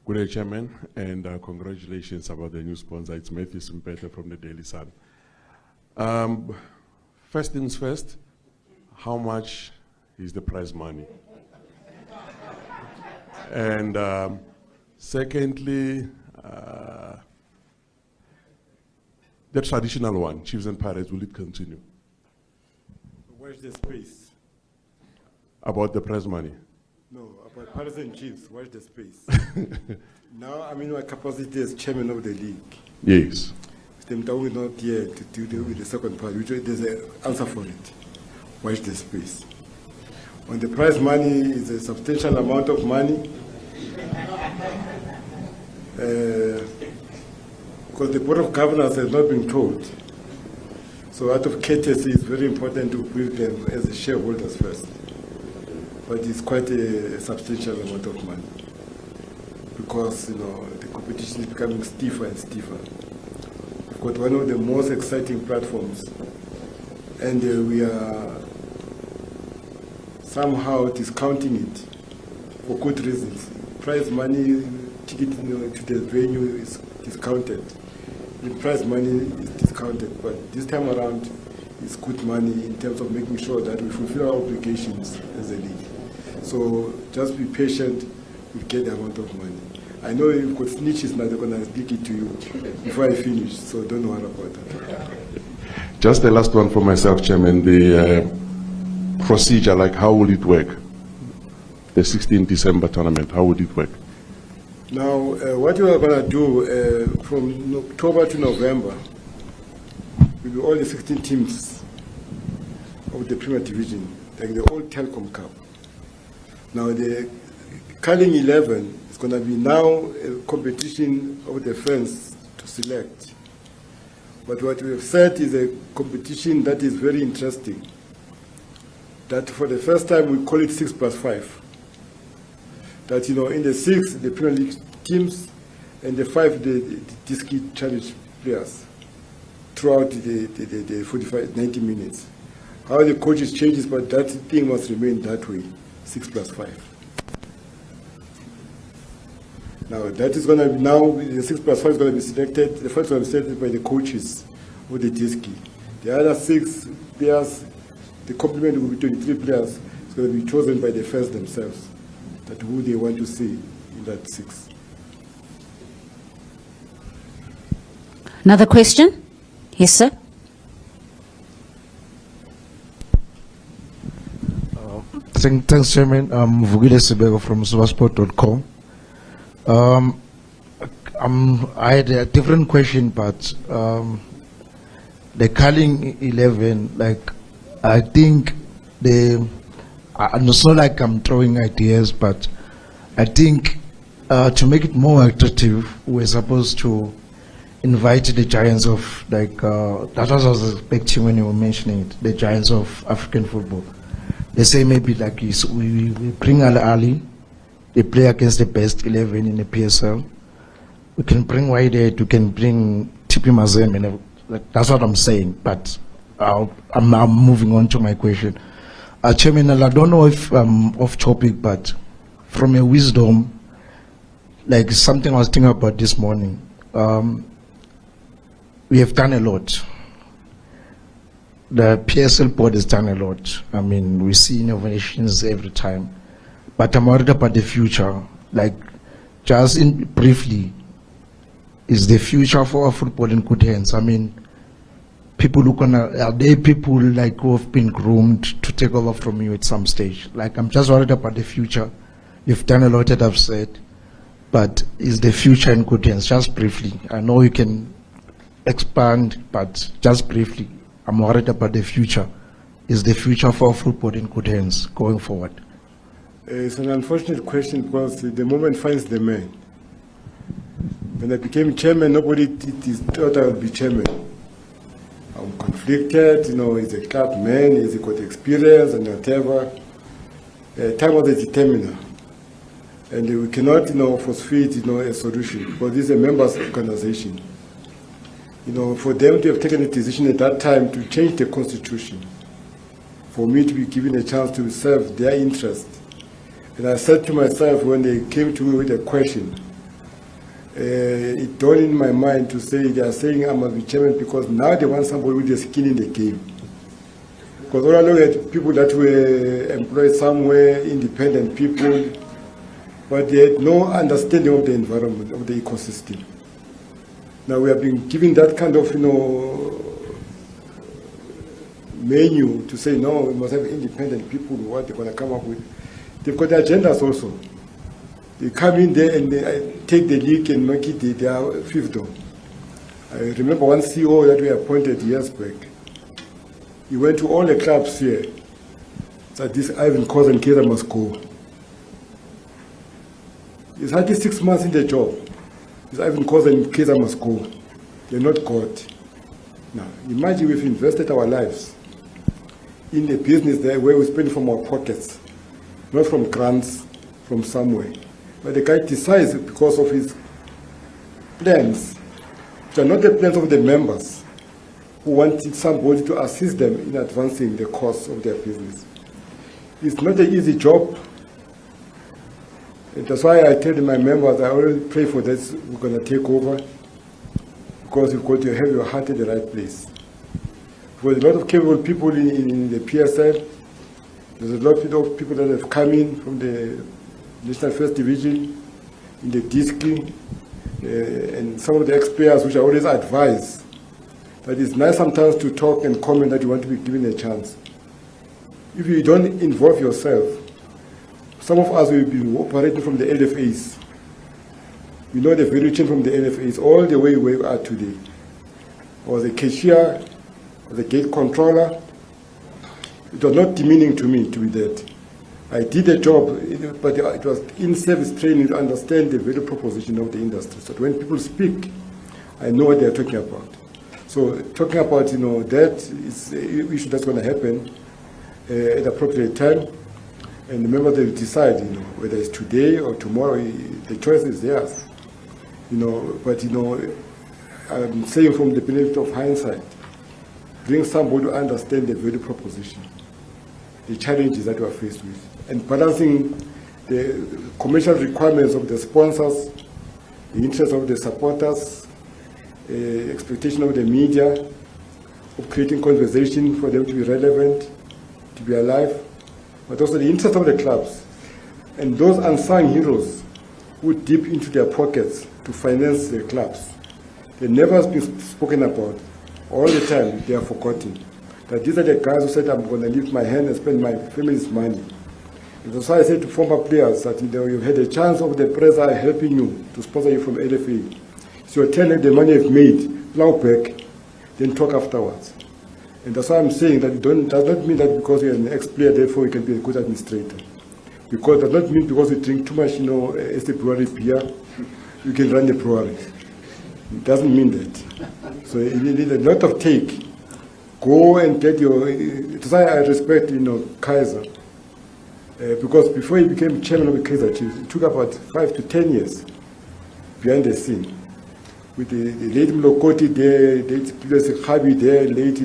Good day, Chairman, and congratulations about the new sponsor. It's Matthew Simpete from the Daily Sun. First things first, how much is the prize money? And secondly, the traditional one, Chiefs and Pirates, will it continue? Watch the space. About the prize money? No, about Pirates and Chiefs, watch the space. Now I'm in my capacity as chairman of the league. Yes. We're not here to deal with the second part, which there's an answer for it. Watch the space. On the prize money is a substantial amount of money. Because the Board of Governors has not been told. So out of courtesy, it's very important to brief them as shareholders first. But it's quite a substantial amount of money. Because, the competition is becoming stiffer and stiffer. We've got one of the most exciting platforms. And we are somehow discounting it for good reasons. Prize money, ticket to the venue is discounted. The prize money is discounted, but this time around, it's good money in terms of making sure that we fulfill our obligations as a league. So just be patient, we'll get the amount of money. I know you've got snitches now, they're going to speak it to you before I finish, so don't worry about that. Just the last one for myself, Chairman, the procedure, like how will it work? The 16th December tournament, how would it work? Now, what we are going to do from October to November will be all the 16 teams of the Premier Division, like the old Telkom Cup. Now, the Culling 11 is going to be now a competition of the fans to select. But what we have said is a competition that is very interesting. That for the first time we call it 6+5. That, in the 6, the Premier League teams, and the 5, the Diski Challenge players throughout the 45, 90 minutes. How the coaches changes, but that thing must remain that way, 6+5. Now, that is going to be, now the 6+5 is going to be selected, the first one is selected by the coaches of the Diski. The other 6 players, the complement will be 23 players, is going to be chosen by the fans themselves. That who they want to see in that 6. Another question? Yes, sir. Thanks, Chairman. I'm Vugile Sebego from supersport.com. I had a different question, but the Culling 11, I think it's not like I'm throwing ideas, but I think to make it more attractive, we're supposed to invite the giants of, that was what I was expecting when you were mentioning it, the giants of African football. They say maybe we bring Al Ali, they play against the best 11 in the PSL. We can bring Wydad, we can bring TP Mazembe, that's what I'm saying, but I'm now moving on to my question. Chairman, I don't know if I'm off topic, but from a wisdom, something I was thinking about this morning, we have done a lot. The PSL board has done a lot. I mean, we see innovations every time. But I'm worried about the future. Just briefly, is the future for our football in good hands? I mean, are there people who have been groomed to take over from you at some stage? I'm just worried about the future. You've done a lot that I've said, but is the future in good hands? Just briefly. I know you can expand, but just briefly, I'm worried about the future. Is the future for football in good hands going forward? It's an unfortunate question because the moment finds the man. When I became chairman, nobody thought I would be chairman. I'm conflicted, he's a club man, he's got experience and whatever. Time was a determiner. And we cannot, force-feed, a solution because this is a members' organization. For them to have taken a decision at that time to change the constitution, for me to be given a chance to serve their interest. And I said to myself when they came to me with a question, it dawned in my mind to say they are saying I must be chairman because now they want somebody with a skin in the game. Because all I know had people that were employed somewhere, independent people, but they had no understanding of the environment, of the ecosystem. Now we have been given that kind of, menu to say, no, we must have independent people, what they're going to come up with. They've got agendas also. They come in there and they take the league and make it their fiefdom. I remember one CEO that we appointed years back. He went to all the clubs here. Said this Irvin, Khoza and Khoza must go. He's hardly 6 months in the job. This Irvin, Khoza and Khoza must go. They're not God. Now, imagine we've invested our lives in a business there where we spend from our pockets, not from grants from somewhere. But the guy decides because of his plans, which are not the plans of the members, who wanted somebody to assist them in advancing the cause of their business. It's not an easy job. And that's why I tell my members, I always pray for this, we're going to take over, because you've got to have your heart in the right place. There's a lot of capable people in the PSL. There's a lot of people that have come in from the National First Division, in the Diski, and some of the ex-players which I always advise that it's nice sometimes to talk and comment that you want to be given a chance. If you don't involve yourself, some of us will be operating from the LFAs. We know the value chain from the LFAs all the way where we are today. I was a cashier, I was a gate controller. It was not demeaning to me to be that. I did a job, but it was in-service training to understand the value proposition of the industry. So when people speak, I know what they're talking about. So talking about, that is an issue that's going to happen at the appropriate time. And remember, they decide, whether it's today or tomorrow, the choice is theirs. But, I'm saying from the benefit of hindsight, bring somebody to understand the value proposition, the challenges that we are faced with, and balancing the commercial requirements of the sponsors, the interests of the supporters, expectation of the media, of creating conversation for them to be relevant, to be alive, but also the interest of the clubs. And those unsung heroes who dip into their pockets to finance the clubs, they never been spoken about. All the time, they are forgotten. That these are the guys who said, I'm going to lift my hand and spend my family's money. And that's why I say to former players that you've had a chance of the press are helping you to sponsor you from LFA. So tell them the money you've made, plow back, then talk afterwards. And that's why I'm saying that it does not mean that because you're an ex-player, therefore you can be a good administrator. Because it does not mean because you drink too much, as a brewery beer, you can run the brewery. It doesn't mean that. So you need a lot of take. Go and get your. That's why I respect, Khoza, because before he became chairman of the Kaizer Chiefs, it took about 5 to 10 years behind the scene. With the late Mlokoti there, late Khabi there, late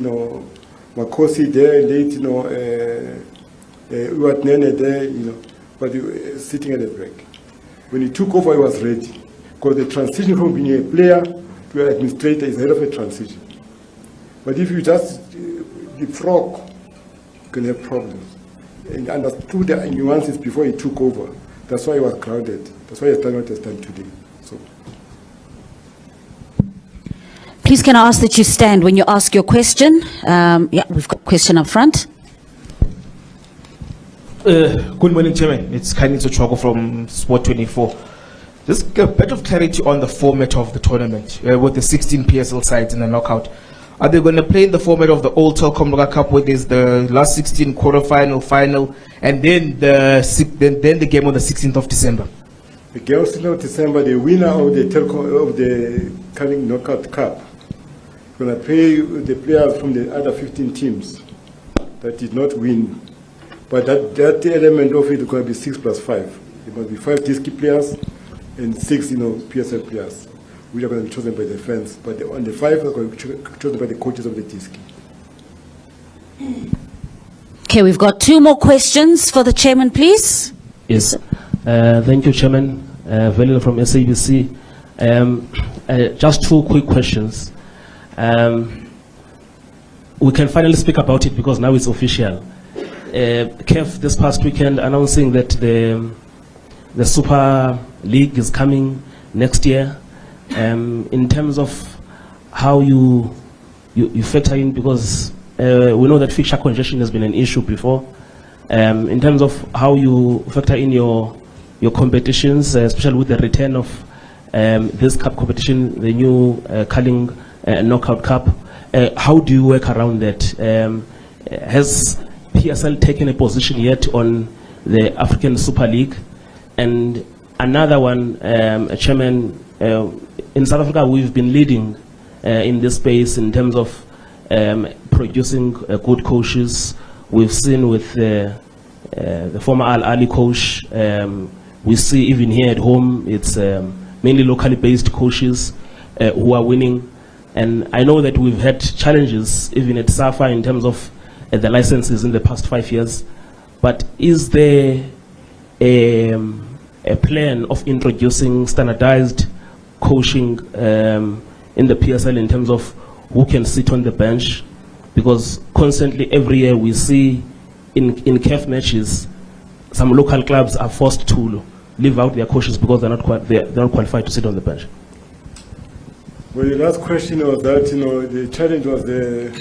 Makosi there, late Uwatnene there, but he was sitting at the back. When he took over, he was ready. Because the transition from being a player to an administrator is a hell of a transition. But if you just leapfrog, you can have problems. And he understood the nuances before he took over. That's why he was crowded. That's why he has done what he has done today. So. Please can I ask that you stand when you ask your question? We've got a question up front. Good morning, Chairman. It's Khanitso Chwako from Sport 24. Just a bit of clarity on the format of the tournament with the 16 PSL sides in the knockout. Are they going to play in the format of the old Telkom Loga Cup, where there's the last 16 quarterfinal, final, and then the game on the 16th of December? The game on the 16th of December, the winner of the Telkom of the coming knockout cup is going to play the players from the other 15 teams that did not win. But that element of it is going to be 6 plus 5. There must be 5 Diski players and 6, PSL players, which are going to be chosen by the fans. But on the 5, are going to be chosen by the coaches of the Diski. Okay, we've got 2 more questions for the chairman, please. Yes. Thank you, Chairman. Velil from SABC. Just two quick questions. We can finally speak about it because now it's official. CAF this past weekend announcing that the Super League is coming next year. In terms of how you factor in, because we know that fixture congestion has been an issue before. In terms of how you factor in your competitions, especially with the return of this cup competition, the new Culling Knockout Cup, how do you work around that? Has PSL taken a position yet on the African Super League? And another one, Chairman, in South Africa we've been leading in this space in terms of producing good coaches. We've seen with the former Al Ali coach, we see even here at home, it's mainly locally based coaches who are winning. And I know that we've had challenges even at SAFA in terms of the licenses in the past 5 years. But is there a plan of introducing standardized coaching in the PSL in terms of who can sit on the bench? Because constantly every year we see in CAF matches, some local clubs are forced to leave out their coaches because they're not qualified to sit on the bench. Well, the last question was that, the challenge was the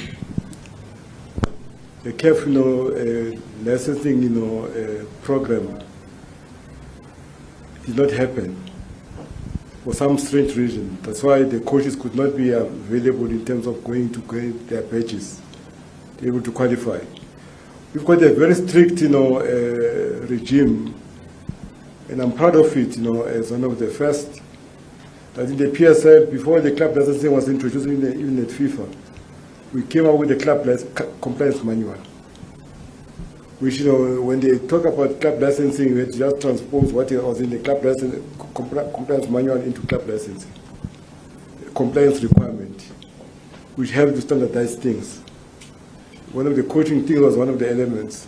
CAF, licensing, program did not happen for some strange reason. That's why the coaches could not be available in terms of going to get their badges, to be able to qualify. We've got a very strict, regime, and I'm proud of it, as one of the first. That in the PSL, before the club licensing was introduced even at FIFA, we came out with the club compliance manual, which, when they talk about club licensing, we just transpose what was in the club compliance manual into club licensing. Compliance requirement, which helped to standardize things. One of the coaching things was one of the elements.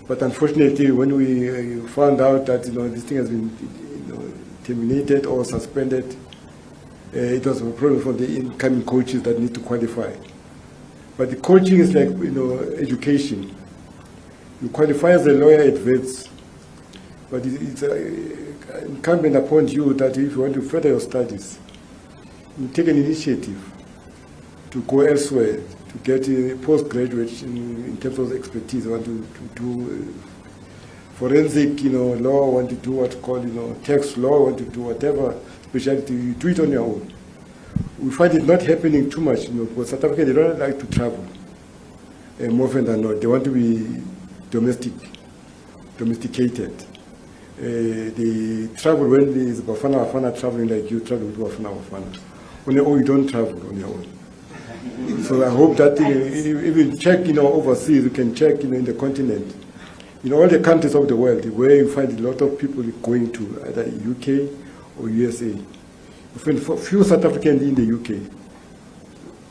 But unfortunately, when we found out that, this thing has been terminated or suspended, it was a problem for the incoming coaches that need to qualify. But the coaching is like, education. You qualify as a lawyer at Vets, but it's incumbent upon you that if you want to further your studies, you take an initiative to go elsewhere, to get a postgraduate in terms of expertise. You want to do forensic, law, want to do what's called, tax law, want to do whatever specialty, you do it on your own. We find it not happening too much, because South Africa, they don't like to travel more often than not. They want to be domesticated. They travel when there's Bafana traveling like you travel with Bafana. On your own, you don't travel on your own. So I hope that if you check, overseas, you can check, in the continent. In all the countries of the world, where you find a lot of people going to either UK or USA. You find few South Africans in the UK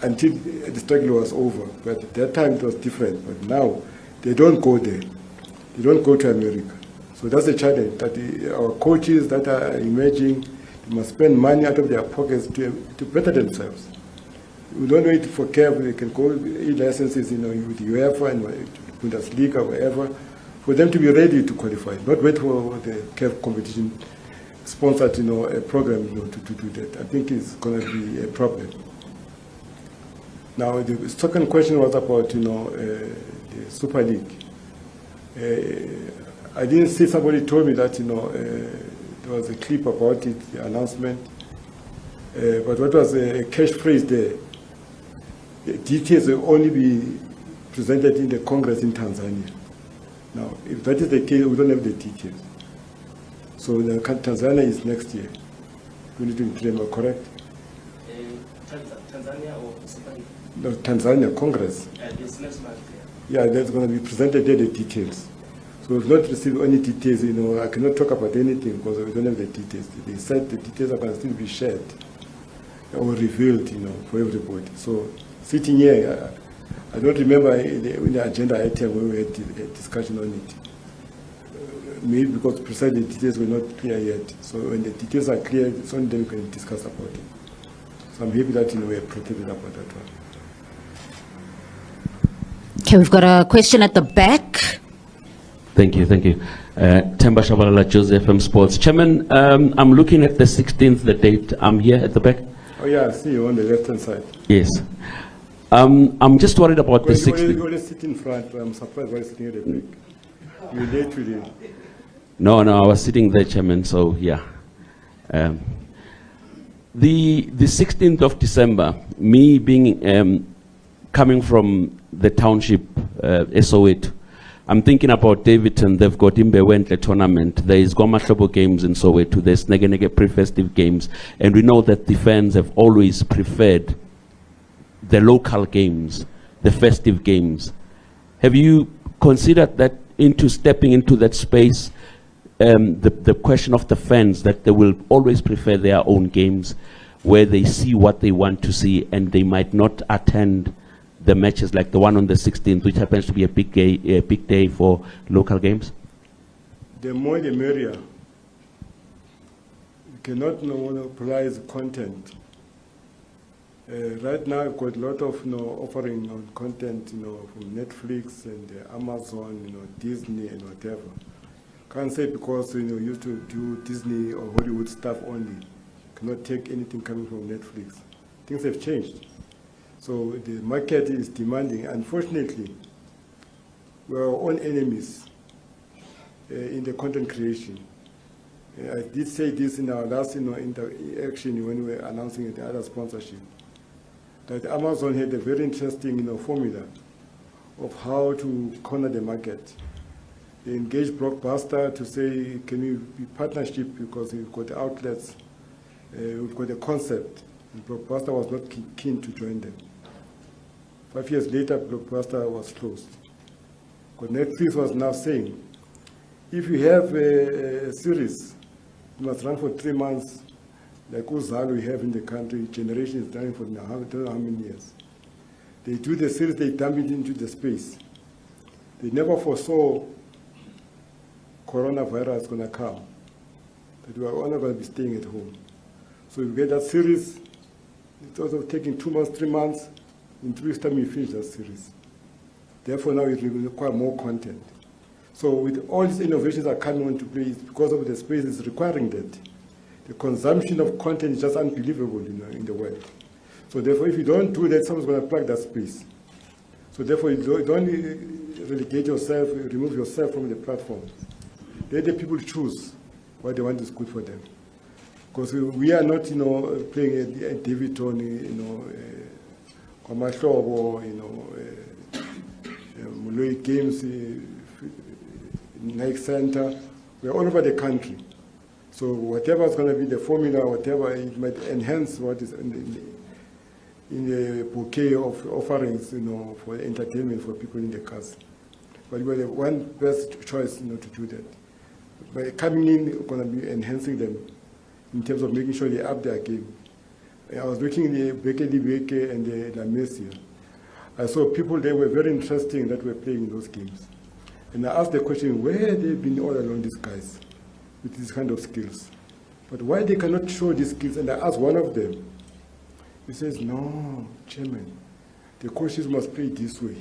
until the struggle was over. But at that time it was different. But now they don't go there. They don't go to America. So that's the challenge, that our coaches that are emerging, they must spend money out of their pockets to better themselves. We don't wait for CAF. They can go e-licenses, with UEFA and Bundesliga or wherever, for them to be ready to qualify. Not wait for the CAF competition sponsored, a program, to do that. I think it's going to be a problem. Now, the second question was about, the Super League. I didn't see somebody told me that, there was a clip about it, the announcement. But what was a catchphrase there? The details will only be presented in the Congress in Tanzania. Now, if that is the case, we don't have the details. So the Tanzania is next year, 2023, am I correct? Tanzania or Super League? No, Tanzania, Congress. It's next month. Yeah, that's going to be presented there, the details. So we've not received any details, I cannot talk about anything because we don't have the details. They said the details are going to still be shared or revealed, for everybody. So sitting here, I don't remember in the agenda item when we had a discussion on it. maybe because precisely the details were not clear yet. So when the details are clear, it's only then we can discuss about it. So I'm happy that we are protected about that one. Okay, we've got a question at the back. Thank you, thank you. Temba Shabalala, Joseph M Sports. Chairman, I'm looking at the 16th, the date. I'm here at the back. Oh yeah, I see you on the left-hand side. Yes. I'm just worried about the You 16th. always sit in front, but I'm surprised why you're sitting at the back. You're late today. No, I was sitting there, Chairman, so yeah. The 16th of December, me being coming from the township, SO8, I'm thinking about Davidton. They've got Imbewentle tournament. There is Gomashobo games in Soweto. There's Negenege pre-festive games. And we know that the fans have always preferred the local games, the festive games. Have you considered that into stepping into that space, the question of the fans, that they will always prefer their own games, where they see what they want to see and they might not attend the matches like the one on the 16th, which happens to be a big day for local games? The more the merrier. You cannot monopolize content. Right now, I've got a lot of offering on content, from Netflix and Amazon, Disney and whatever. Can't say because you used to do Disney or Hollywood stuff only. Cannot take anything coming from Netflix. Things have changed. So the market is demanding. Unfortunately, we're our own enemies in the content creation. I did say this in our last interaction when we were announcing the other sponsorship, that Amazon had a very interesting formula of how to corner the market. They engaged Blockbuster to say, can we be partnership because we've got outlets, we've got a concept. And Blockbuster was not keen to join them. 5 years later, Blockbuster was closed. Because Netflix was now saying, if you have a series, you must run for 3 months, like Khoza we have in the country, Generation is running for I don't know how many years. They do the series, they dump it into the space. They never foresaw coronavirus going to come, that we are only going to be staying at home. So you get that series, it's also taking 2 months, 3 months, in 3 weeks' time you finish that series. Therefore now it will require more content. So with all these innovations that are coming into play, it's because of the space is requiring that. The consumption of content is just unbelievable in the world. So therefore if you don't do that, someone's going to plug that space. So therefore you don't relegate yourself, remove yourself from the platform. Let the people choose what they want is good for them. Because we are not, playing a Davidton, Komahlobo, Muloi Games, Nike Center. We are all over the country. So whatever is going to be the formula, whatever, it might enhance what is in the bouquet of offerings, for entertainment for people in the cast. But we are the one best choice, to do that. By coming in, we're going to be enhancing them in terms of making sure they up their game. I was looking at the Beke and the La Mesia. I saw people there were very interesting that were playing in those games. And I asked the question, where have they been all along, these guys, with these kind of skills? But why they cannot show these skills? And I asked one of them. He says, no, Chairman, the coaches must play this way.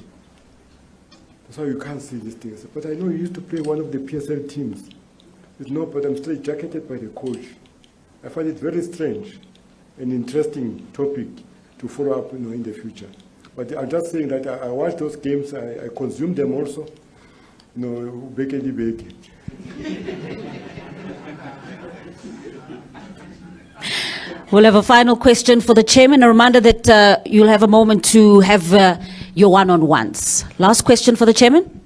That's why you can't see these things. But I know you used to play one of the PSL teams. He said, no, but I'm still jacketed by the coach. I find it very strange, an interesting topic to follow up in the future. But I'm just saying that I watch those games, I consume them also. Beke. We'll have a final question for the chairman. A reminder that you'll have a moment to have your one-on-ones. Last question for the chairman.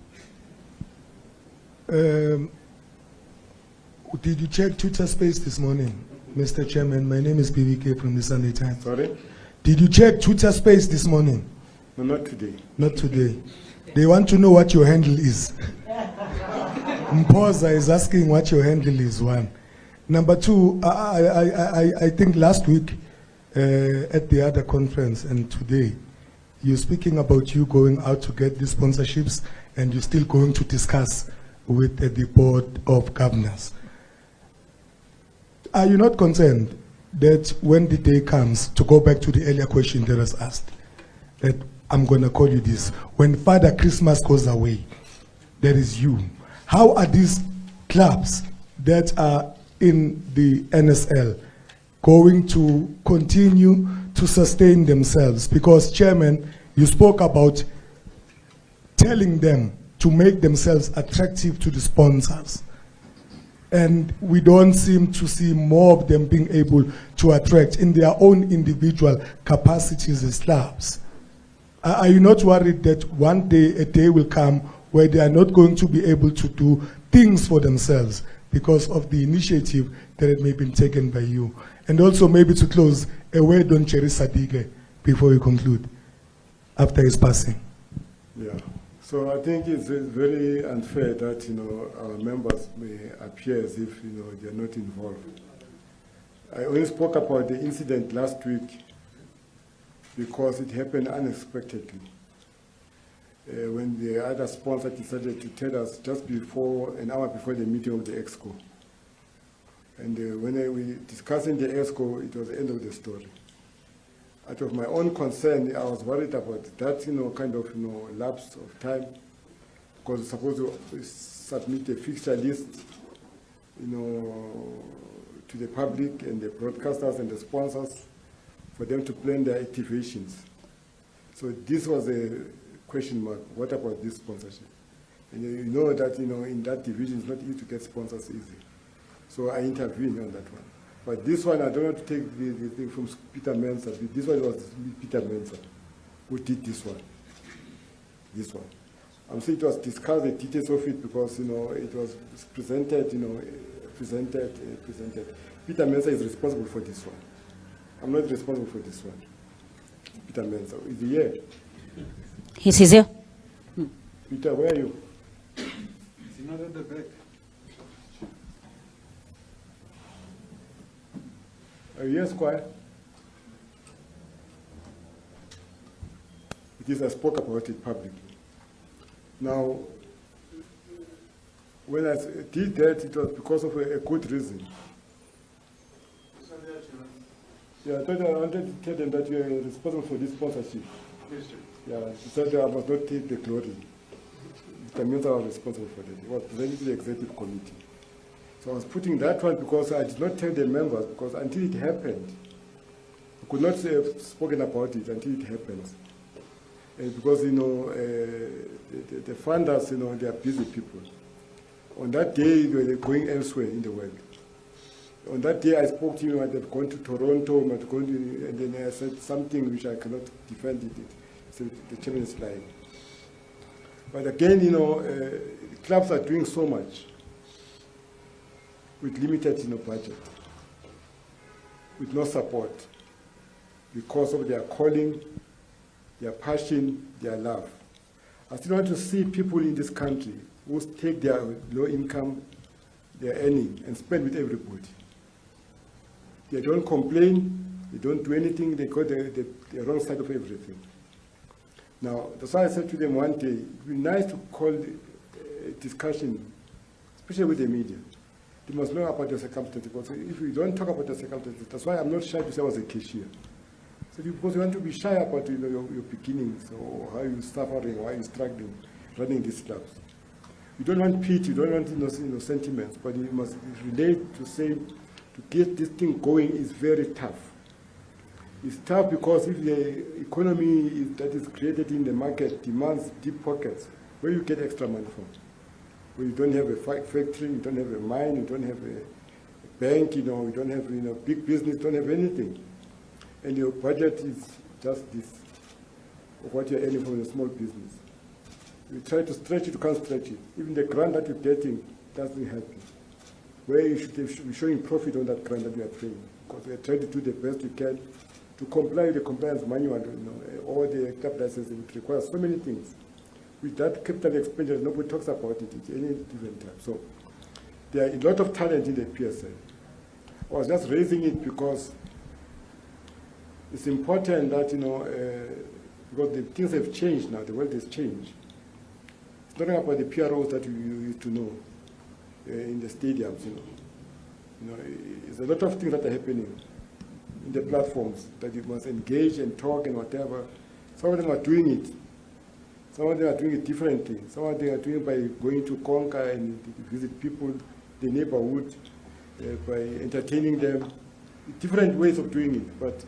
Did you check Twitter space this morning, Mr. Chairman? My name is BBK from the Sunday Times. Sorry? Did you check Twitter space this morning? No, not today. Not today. They want to know what your handle is. Khoza is asking what your handle is, one. Number two, I think last week at the other conference and today, you're speaking about you going out to get these sponsorships and you're still going to discuss with the Board of Governors. Are you not concerned that when the day comes, to go back to the earlier question that was asked, that I'm going to call you this, when Father Christmas goes away, there is you. How are these clubs that are in the NSL going to continue to sustain themselves? Because, Chairman, you spoke about telling them to make themselves attractive to the sponsors. And we don't seem to see more of them being able to attract in their own individual capacities as clubs. Are you not worried that one day, a day will come where they are not going to be able to do things for themselves because of the initiative that had maybe been taken by you? And also, maybe to close, a word on Cherry Sadige before we conclude, after his passing. Yeah. So I think it's very unfair that, our members may appear as if, they're not involved. I only spoke about the incident last week because it happened unexpectedly. When the other sponsor decided to tell us just an hour before the meeting of the EXCO. And when we discussing the EXCO, it was the end of the story. Out of my own concern, I was worried about that, kind of, lapse of time, because we're supposed to submit a fixture list, to the public and the broadcasters and the sponsors for them to plan their activations. So this was a question mark. What about this sponsorship? And you know that, in that division, it's not easy to get sponsors easy. So I intervened on that one. But this one, I don't want to take the thing from Peter Mensah. This one was Peter Mensah who did this one. This one. I'm saying it was discussed, the details of it, because, it was presented, presented. Peter Mensah is responsible for this one. I'm not responsible for this one. Peter Mensah. Is he here? He's here. Peter, where are you? Is he not at the back? Yes, Squire. It is, I spoke about it publicly. Now, when I did that, it was because of a good reason. Yeah, I thought I wanted to tell them that you are responsible for this sponsorship. Yes, sir. Yeah, he said I must not take the glory. That means I was responsible for that. It was presented to the executive committee. So I was putting that one because I did not tell the members, because until it happened, I could not have spoken about it until it happens. And because, the funders, they are busy people. On that day, they were going elsewhere in the world. On that day, I spoke to him, I had gone to Toronto, and then I said something which I cannot defend it. So the chairman is lying. But again, clubs are doing so much with limited budget, with no support, because of their calling, their passion, their love. I still want to see people in this country who take their low income, their earning, and spend with everybody. They don't complain, they don't do anything, they go the wrong side of everything. Now, that's why I said to them one day, it would be nice to call a discussion, especially with the media. They must know about the circumstances, because if we don't talk about the circumstances, that's why I'm not shy to say I was a cashier. So because you want to be shy about your beginnings, or how you're suffering, why you're struggling, running these clubs. You don't want pity, you don't want sentiments, but you must relate to say, to get this thing going is very tough. It's tough because if the economy that is created in the market demands deep pockets, where you get extra money from? Where you don't have a factory, you don't have a mine, you don't have a bank, you don't have big business, you don't have anything. And your budget is just this, of what you're earning from a small business. You try to stretch it, you can't stretch it. Even the grant that you're getting doesn't help you. Where you should be showing profit on that grant that you are paying. Because we are trying to do the best we can to comply with the compliance manual, all the club licenses, it requires so many things. With that capital expenditure, nobody talks about it at any given time. So there are a lot of talent in the PSL. I was just raising it because it's important that, because the things have changed now, the world has changed. It's It's not about the PROs that you used to know in the stadiums, There's a lot of things that are happening in the platforms that you must engage and talk and whatever. Some of them are doing it. Some of them are doing it differently. Some of them are doing it by going to Conca and visit people, the neighborhood, by entertaining them. Different ways of doing it. But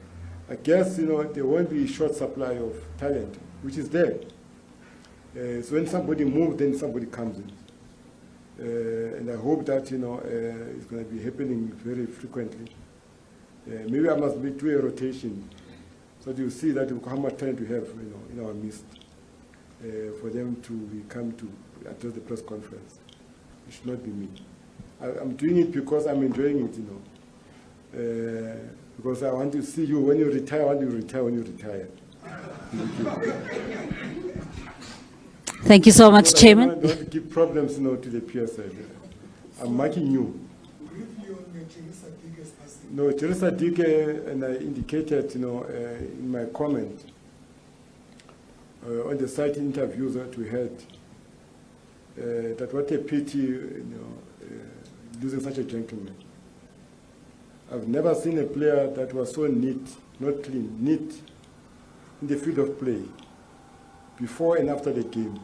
I guess, there won't be a short supply of talent, which is there. So when somebody moves, then somebody comes in. And I hope that, it's going to be happening very frequently. Maybe I must do a rotation so that you see that how much talent we have, in our midst, for them to come to address the press conference. It should not be me. I'm doing it because I'm enjoying it, because I want to see you when you retire. I want you to retire when you retire. Thank you so much, Chairman. Don't give problems, to the PSL. I'm marking you. No, Teresa Dike, and I indicated, in my comment on the site interviews that we had, that what a pity, losing such a gentleman. I've never seen a player that was so neat, not clean, neat in the field of play, before and after the game.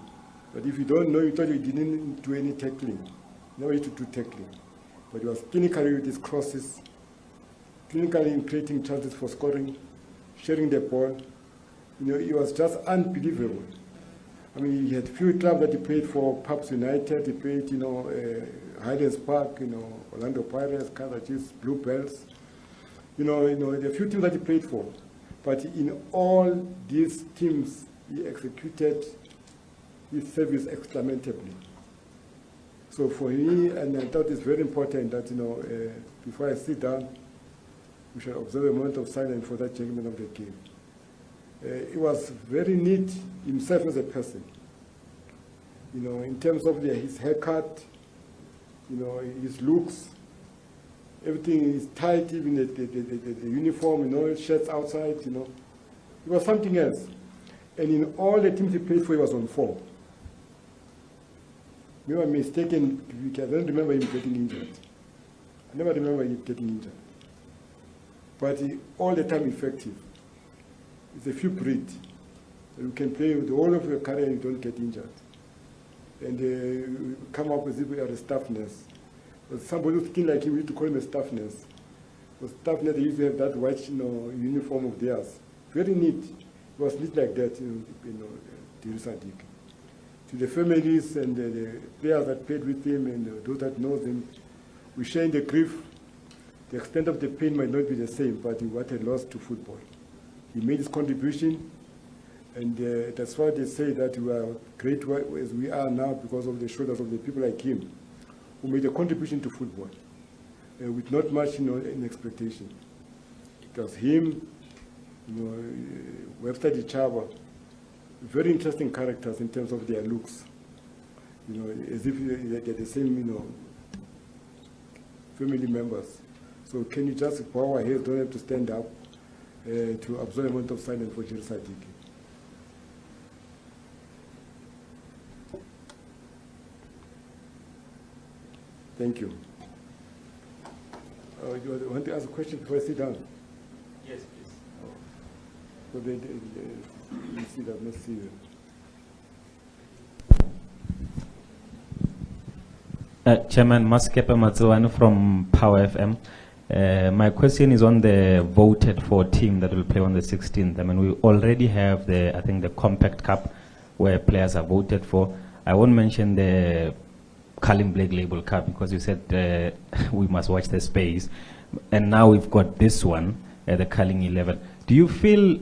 But if you don't know, you thought you didn't do any tackling. Never used to do tackling. But he was clinically with his crosses, clinically in creating chances for scoring, sharing the ball. He was just unbelievable. I mean, he had few clubs that he played for, Pubs United, he played, Highlands Park, Orlando Pirates, Kaizer Chiefs, Blue Bells. There are few teams that he played for. But in all these teams, he executed his service excellently. So for me, and I thought it's very important that, before I sit down, we should observe a moment of silence for that gentleman of the game. He was very neat himself as a person. In terms of his haircut, his looks, everything is tight, even the uniform, shirts outside, It was something else. And in all the teams he played for, he was on form. Maybe I'm mistaken, I don't remember him getting injured. I never remember him getting injured. But all the time effective. It's a few breed. You can play with the whole of your career and you don't get injured. And you come up with a staff nurse. But somebody who's skin like him, we used to call him a staff nurse. The staff nurse, they used to have that white uniform of theirs. Very neat. It was neat like that, Teresa Dick. To the families and the players that played with him and those that know him, we share in the grief. The extent of the pain might not be the same, but what a loss to football. He made his contribution, and that's why they say that we are great as we are now because of the shoulders of the people like him, who made a contribution to football, with not much, in expectation. It was him, Webster Dichava, very interesting characters in terms of their looks, as if they're the same, family members. So can you just bow our heads, don't have to stand up, to observe a moment of silence for Teresa Dike. Thank you. You want to ask a question before I sit down? Yes, please. So you see that, let's see you. Chairman Maskepe Matsuwanu from Power FM. My question is on the voted for team that will play on the 16th. I mean, we already have the Compact Cup where players are voted for. I won't mention the Colin Blake Label Cup because you said we must watch the space. And now we've got this one, the Culling 11. Do you feel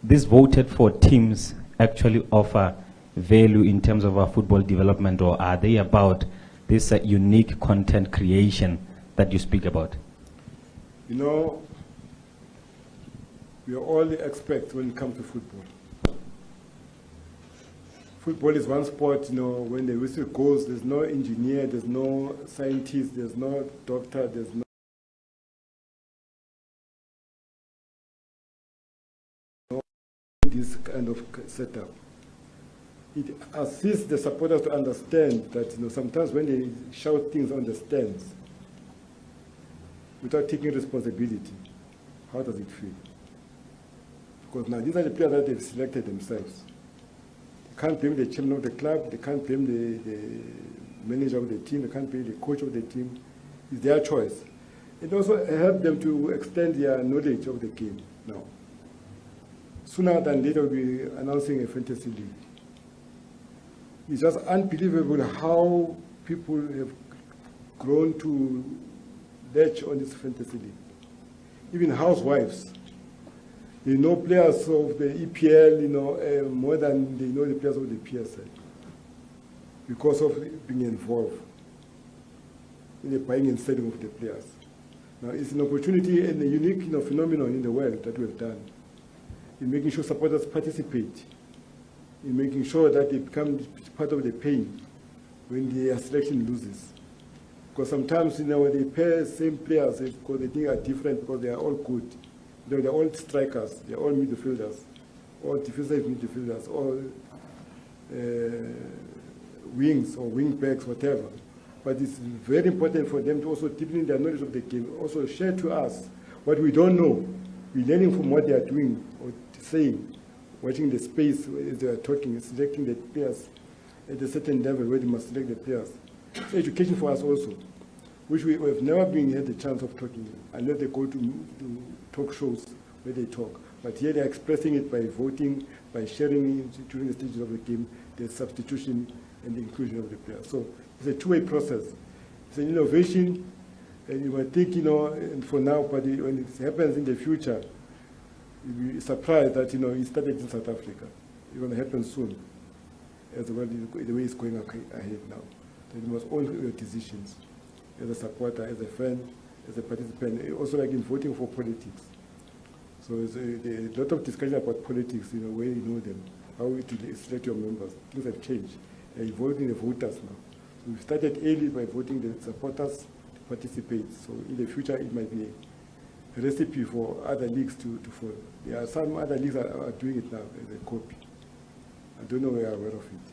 these voted for teams actually offer value in terms of our football development, or are they about this unique content creation that you speak about? We are all the experts when it comes to football. Football is one sport, when the whistle goes, there's no engineer, there's no scientist, there's no doctor, there's no this kind of setup. it assists the supporters to understand that sometimes when they shout things on the stands without taking responsibility, how does it feel? Because now these are the players that they've selected themselves. They can't blame the chairman of the club, they can't blame the manager of the team, they can't blame the coach of the team. It's their choice. It also helps them to extend their knowledge of the game now. Sooner than later, we'll be announcing a fantasy league. It's just unbelievable how people have grown to latch on this fantasy league. Even housewives, they know players of the EPL, more than they know the players of the PSL because of being involved in the buying and selling of the players. Now, it's an opportunity and a unique phenomenon in the world that we've done in making sure supporters participate, in making sure that they become part of the pain when their selection loses. Because sometimes, when they pair same players, because they think are different because they are all good. They're all strikers, they're all midfielders, all defensive midfielders, all wings or wing backs, whatever. But it's very important for them to also deepen their knowledge of the game, also share to us what we don't know. We're learning from what they are doing or saying, watching the space as they are talking, selecting the players at a certain level where they must select the players. It's education for us also, which we have never been had the chance of talking, unless they go to talk shows where they talk. But here they're expressing it by voting, by sharing it during the stages of the game, the substitution and the inclusion of the players. So it's a two-way process. It's an innovation, and you might think, and for now, but when it happens in the future, you'll be surprised that, it started in South Africa. It's going to happen soon, as well the way it's going ahead now. That you must own your decisions as a supporter, as a friend, as a participant, also like in voting for politics. So there's a lot of discussion about politics, where you know them, how to select your members. Things have changed. They're involving the voters now. So we started early by voting the supporters to participate. So in the future, it might be a recipe for other leagues to follow. There are some other leagues that are doing it now as a copy. I don't know if we are aware of it.